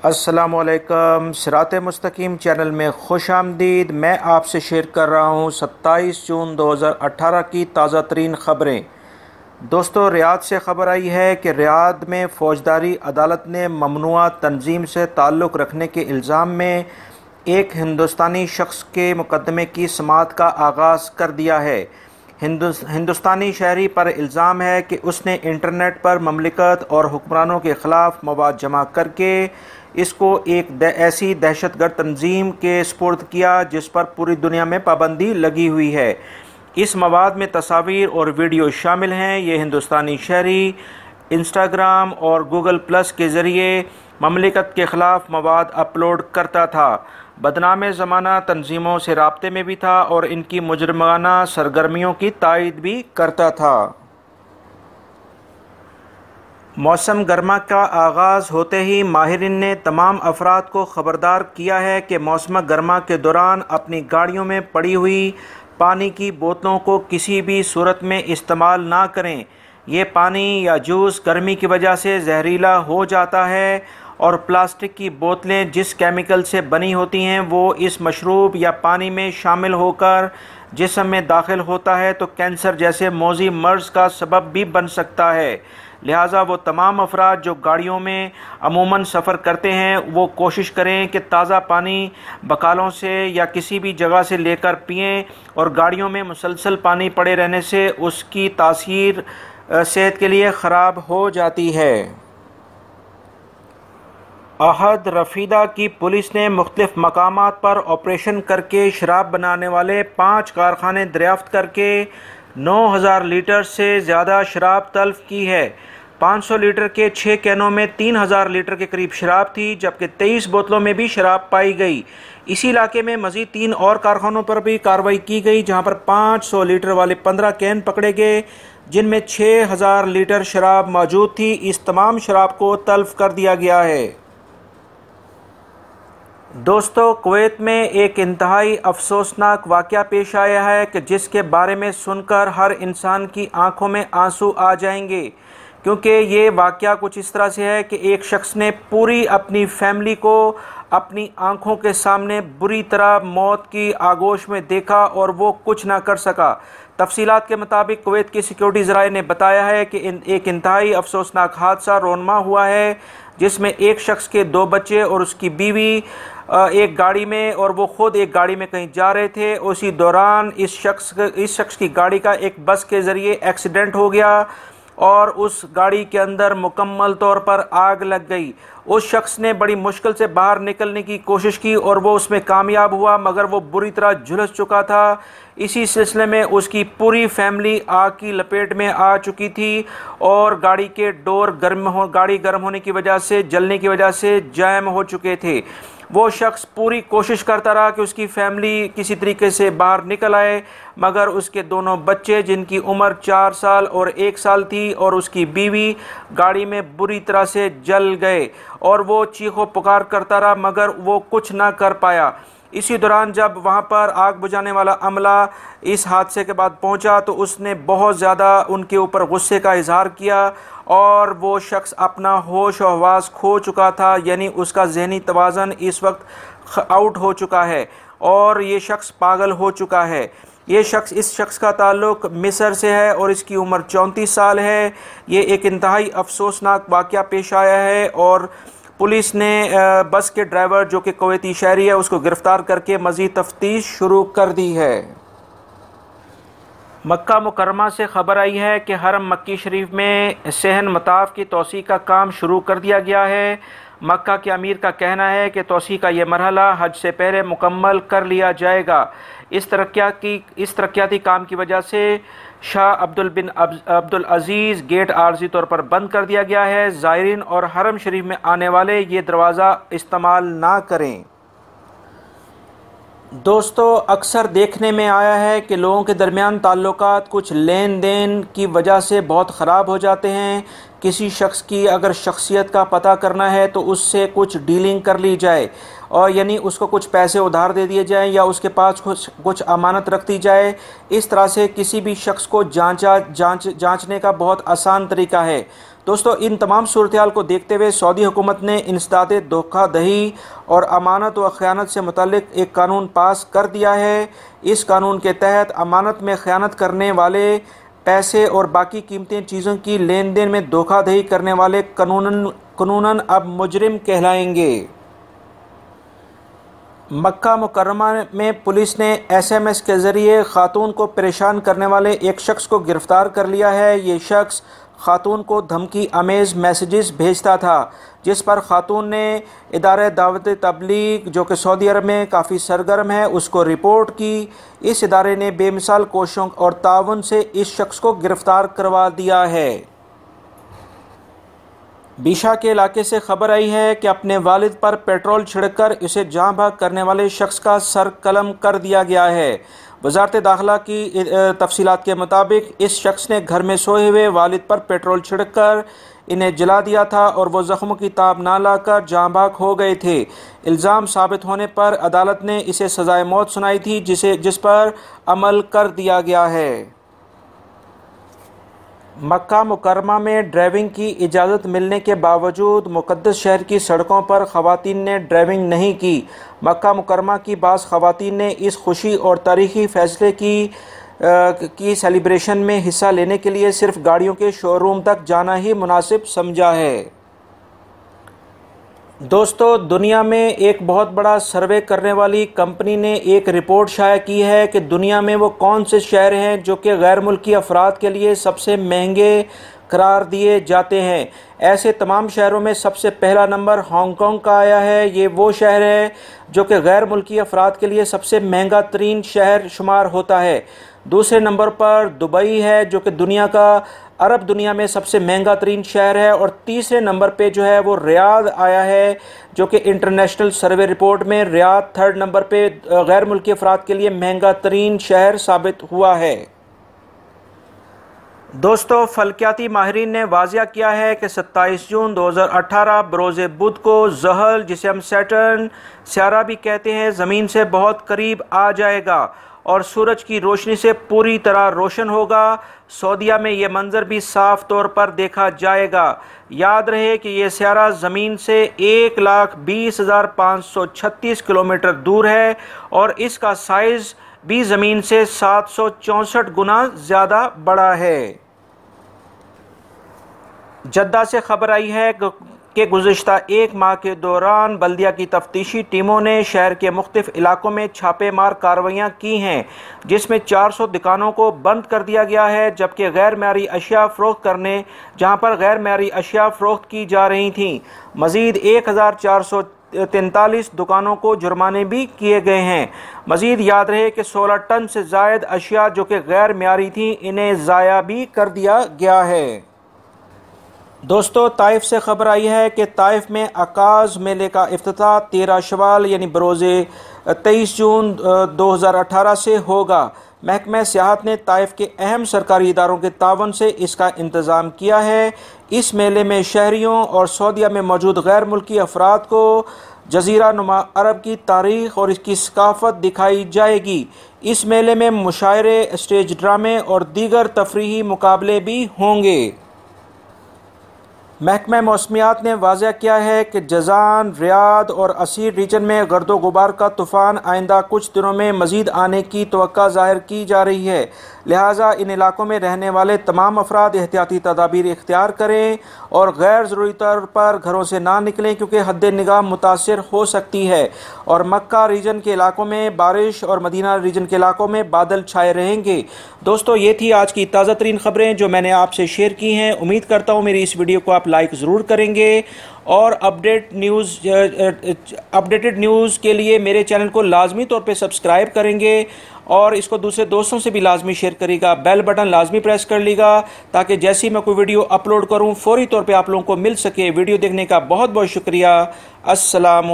अस्सलामुअलैकुम। सिराते मुस्तकीम चैनल में खुश आमदीद। मैं आपसे शेयर कर रहा हूँ 27 जून 2018 की ताज़ा तरीन ख़बरें। दोस्तों, रियाद से ख़बर आई है कि रियाद में फ़ौजदारी अदालत ने ममनुआ तंजीम से ताल्लुक़ रखने के इल्ज़ाम में एक हिंदुस्तानी शख्स के मुकदमे की समाअत का आगाज़ कर दिया है। हिंदुस्तानी शहरी पर इल्ज़ाम है कि उसने इंटरनेट पर ममलिकत और हुक्मरानों के ख़िलाफ़ मवाद जमा करके इसको एक ऐसी दहशतगर्द तंजीम के सुपुर्द किया जिस पर पूरी दुनिया में पाबंदी लगी हुई है। इस मवाद में तस्वीर और वीडियो शामिल हैं। ये हिंदुस्तानी शहरी इंस्टाग्राम और गूगल प्लस के ज़रिए ममलिकत के ख़िलाफ़ मवाद अपलोड करता था, बदनाम ज़माना तंजीमों से राब्ते में भी था और इनकी मुजरिमाना सरगर्मियों की तायद भी करता था। मौसम गर्मा का आगाज़ होते ही माहिरीन ने तमाम अफराद को ख़बरदार किया है कि मौसम गर्मा के दौरान अपनी गाड़ियों में पड़ी हुई पानी की बोतलों को किसी भी सूरत में इस्तेमाल ना करें। ये पानी या जूस गर्मी की वजह से जहरीला हो जाता है और प्लास्टिक की बोतलें जिस केमिकल से बनी होती हैं वो इस मशरूब या पानी में शामिल होकर जिस्म में दाखिल होता है तो कैंसर जैसे मौजी मर्ज़ का सबब भी बन सकता है। लिहाजा वो तमाम अफराद जो गाड़ियों में अमूमन सफ़र करते हैं वो कोशिश करें कि ताज़ा पानी बकालों से या किसी भी जगह से लेकर पिएं और गाड़ियों में मुसलसल पानी पड़े रहने से उसकी तासीर सेहत के लिए ख़राब हो जाती है। अहद रफीदा की पुलिस ने मुख्तलिफ मकामात पर ऑपरेशन करके शराब बनाने वाले 5 कारखाने दरियाफ्त करके 9000 लीटर से ज़्यादा शराब तल्फ की है। 500 लीटर के 6 कैनों में 3000 लीटर के करीब शराब थी, जबकि 23 बोतलों में भी शराब पाई गई। इसी इलाके में मज़ीद 3 और कारखानों पर भी कार्रवाई की गई, जहां पर 500 लीटर वाले 15 कैन पकड़े गए, जिनमें 6000 लीटर शराब मौजूद थी। इस तमाम शराब को तल्फ कर दिया गया है। दोस्तों, कुवैत में एक इंतहाई अफसोसनाक वाक़या पेश आया है कि जिसके बारे में सुनकर हर इंसान की आंखों में आंसू आ जाएंगे, क्योंकि ये वाक़या कुछ इस तरह से है कि एक शख्स ने पूरी अपनी फैमिली को अपनी आंखों के सामने बुरी तरह मौत की आगोश में देखा और वो कुछ ना कर सका। तफसीलात के मुताबिक कुवैत की सिक्योरिटी ज़राए ने बताया है कि एक इंतहाई अफसोसनाक हादसा रोनमा हुआ है, जिसमें एक शख्स के 2 बच्चे और उसकी बीवी एक गाड़ी में और वो ख़ुद एक गाड़ी में कहीं जा रहे थे। उसी दौरान इस शख्स की गाड़ी का एक बस के ज़रिए एक्सीडेंट हो गया और उस गाड़ी के अंदर मुकम्मल तौर पर आग लग गई। उस शख्स ने बड़ी मुश्किल से बाहर निकलने की कोशिश की और वो उसमें कामयाब हुआ, मगर वो बुरी तरह झुलस चुका था। इसी सिलसिले में उसकी पूरी फैमिली आग की लपेट में आ चुकी थी और गाड़ी के डोर गाड़ी गर्म होने की वजह से, जलने की वजह से जैम हो चुके थे। वो शख्स पूरी कोशिश करता रहा कि उसकी फैमिली किसी तरीके से बाहर निकल आए, मगर उसके दोनों बच्चे जिनकी उम्र 4 साल और 1 साल थी और उसकी बीवी गाड़ी में बुरी तरह से जल गए और वो चीखो पुकार करता रहा, मगर वो कुछ ना कर पाया। इसी दौरान जब वहाँ पर आग बुझाने वाला अमला इस हादसे के बाद पहुँचा तो उसने बहुत ज़्यादा उनके ऊपर गुस्से का इजहार किया और वो शख्स अपना होश और हवास खो चुका था, यानी उसका जहनी तवाज़न इस वक्त आउट हो चुका है और ये शख्स पागल हो चुका है। इस शख्स का ताल्लुक़ मिस्र से है और इसकी उम्र 34 साल है। ये एक इंतहाई अफसोसनाक वाक़या पेश आया है और पुलिस ने बस के ड्राइवर जो कि कुवैती शहरी है उसको गिरफ़्तार करके मज़ीद तफ्तीश शुरू कर दी है। मक्का मुकर्रमा से ख़बर आई है कि हरम मक्की शरीफ में सहन मताफ़ की तोसी का काम शुरू कर दिया गया है। मक्का के अमीर का कहना है कि तोसी का ये मरहला हज से पहले मुकम्मल कर लिया जाएगा। इस तरक्याती काम की वजह से शाह अब्दुल अज़ीज़ गेट आर्जी तौर पर बंद कर दिया गया है। ज़ायरीन और हरम शरीफ में आने वाले ये दरवाज़ा इस्तेमाल ना करें। दोस्तों, अक्सर देखने में आया है कि लोगों के दरमियान ताल्लुकात कुछ लेन देन की वजह से बहुत ख़राब हो जाते हैं। किसी शख्स की अगर शख्सियत का पता करना है तो उससे कुछ डीलिंग कर ली जाए और यानी उसको कुछ पैसे उधार दे दिए जाएं या उसके पास कुछ अमानत रख दी जाए। इस तरह से किसी भी शख्स को जांचने का बहुत आसान तरीका है। दोस्तों, इन तमाम सूरत हाल को देखते हुए सऊदी हुकूमत ने इंसदाद धोखाधड़ी और अमानत व ख़यानत से मुतल्लिक एक कानून पास कर दिया है। इस कानून के तहत अमानत में ख़यानत करने वाले, पैसे और बाकी कीमती चीज़ों की लेन देन में धोखाधड़ी करने वाले कानूनन अब मुजरिम कहलाएंगे। मक्का मुकर्रमा में पुलिस ने SMS के ज़रिए खातून को परेशान करने वाले एक शख्स को गिरफ़्तार कर लिया है। ये शख्स खातून को धमकी आमेज़ मैसेजेस भेजता था, जिस पर खातून ने इदारे दावत तबलीग, जो कि सऊदी अरब में काफ़ी सरगर्म है, उसको रिपोर्ट की। इस इदारे ने बेमिसाल कोशिशों और ताउन से इस शख्स को गिरफ़्तार करवा दिया है। बीशा के इलाके से खबर आई है कि अपने वालिद पर पेट्रोल छिड़ककर इसे जाँ भाग करने वाले शख्स का सर कलम कर दिया गया है। वज़ारत दाखिला की तफसीलात के मुताबिक इस शख्स ने घर में सोए हुए वालिद पर पेट्रोल छिड़ककर इन्हें जला दिया था और वो ज़ख्मों की ताब ना लाकर जाँ भाग हो गए थे। इल्ज़ाम साबित होने पर अदालत ने इसे सज़ाए मौत सुनाई थी, जिस पर अमल कर दिया गया है। मक्का मुकर्रमा में ड्राइविंग की इजाज़त मिलने के बावजूद मुक़द्दस शहर की सड़कों पर ख़वातीन ने ड्राइविंग नहीं की। मक्का मुकर्रमा की बाज़ ख़वातीन ने इस खुशी और तारीख़ी फ़ैसले की सेलिब्रेशन में हिस्सा लेने के लिए सिर्फ़ गाड़ियों के शोरूम तक जाना ही मुनासिब समझा है। दोस्तों, दुनिया में एक बहुत बड़ा सर्वे करने वाली कंपनी ने एक रिपोर्ट शाया की है कि दुनिया में वो कौन से शहर हैं जो कि गैर मुल्की अफराद के लिए सबसे महंगे करार दिए जाते हैं। ऐसे तमाम शहरों में सबसे पहला नंबर हांगकांग का आया है। ये वो शहर है जो कि गैर मुल्की अफराद के लिए सबसे महंगा तरीन शहर शुमार होता है। दूसरे नंबर पर दुबई है, जो कि अरब दुनिया में सबसे महंगा तरीन शहर है। और तीसरे नंबर पे जो है वो रियाद आया है, जो कि इंटरनेशनल सर्वे रिपोर्ट में रियाद थर्ड नंबर पे गैर मुल्की अफराद के लिए महंगा तरीन शहर साबित हुआ है। दोस्तों, फल्कियाती माहिरीन ने वाज़िया किया है कि 27 जून 2018 बरोज़ बुध को ज़हल, जिसे हम सैटर्न स्यारा भी कहते हैं, ज़मीन से बहुत करीब आ जाएगा और सूरज की रोशनी से पूरी तरह रोशन होगा। सऊदीया में ये मंज़र भी साफ तौर पर देखा जाएगा। याद रहे कि ये स्यारा ज़मीन से 1,20,536 किलोमीटर दूर है और इसका साइज़ भी ज़मीन से 764 गुना ज़्यादा बड़ा है। जद्दा से खबर आई है कि गुज़िश्ता एक माह के दौरान बल्दिया की तफ्तीशी टीमों ने शहर के मुख्तलिफ इलाकों में छापेमार कार्रवाइयाँ की हैं, जिसमें 400 दुकानों को बंद कर दिया गया है, जबकि गैर मयारी अशिया जहाँ पर गैर मयारी अशिया फ़रोख्त की जा रही थीं। मज़ीद 1,443 दुकानों को जुर्माने भी किए गए हैं। मज़ीद याद रहे कि 16 टन से ज़ायद अशिया जो कि गैर मयारी थी, इन्हें ज़ाया भी कर दिया गया है। दोस्तों, ताइफ से खबर आई है कि ताइफ में अकाज़ मेले का इफ्तिताह 13 शवाल यानी बरोज़े 23 जून 2018 से होगा। महकमा सियाहत ने ताइफ के अहम सरकारी इदारों के तावन से इसका इंतज़ाम किया है। इस मेले में शहरियों और सऊदीया में मौजूद गैर मुल्की अफराद को जज़ीरा नुमा अरब की तारीख़ और इसकी सकाफ़त दिखाई जाएगी। इस मेले में मुशायरे, स्टेज ड्रामे और दीगर तफरीही मुकाबले भी होंगे। महकमा मौसमियात ने वाज़ह किया है कि जज़ान, रियाद और असीर रीजन में गर्दो गुबार का तूफ़ान आइंदा कुछ दिनों में मज़ीद आने की तवक्का ज़ाहिर की जा रही है। लिहाजा इन इलाकों में रहने वाले तमाम अफराद एहतियाती तदाबीर इख्तियार करें और गैर ज़रूरी तौर पर घरों से ना निकलें, क्योंकि हद निगाह मुतासिर हो सकती है। और मक्का रीजन के इलाकों में बारिश और मदीना रीजन के इलाकों में बादल छाए रहेंगे। दोस्तों, ये थी आज की ताज़ा तरीन ख़बरें जो मैंने आपसे शेयर की हैं। उम्मीद करता हूँ मेरी इस वीडियो को आप लाइक ज़रूर करेंगे और अपडेटेड न्यूज़ के लिए मेरे चैनल को लाजमी तौर पे सब्सक्राइब करेंगे और इसको दूसरे दोस्तों से भी लाजमी शेयर करेगा। बेल बटन लाजमी प्रेस कर लीजिएगा ताकि जैसे ही मैं कोई वीडियो अपलोड करूं फौरी तौर पे आप लोगों को मिल सके। वीडियो देखने का बहुत बहुत शुक्रिया। अस्सलाम।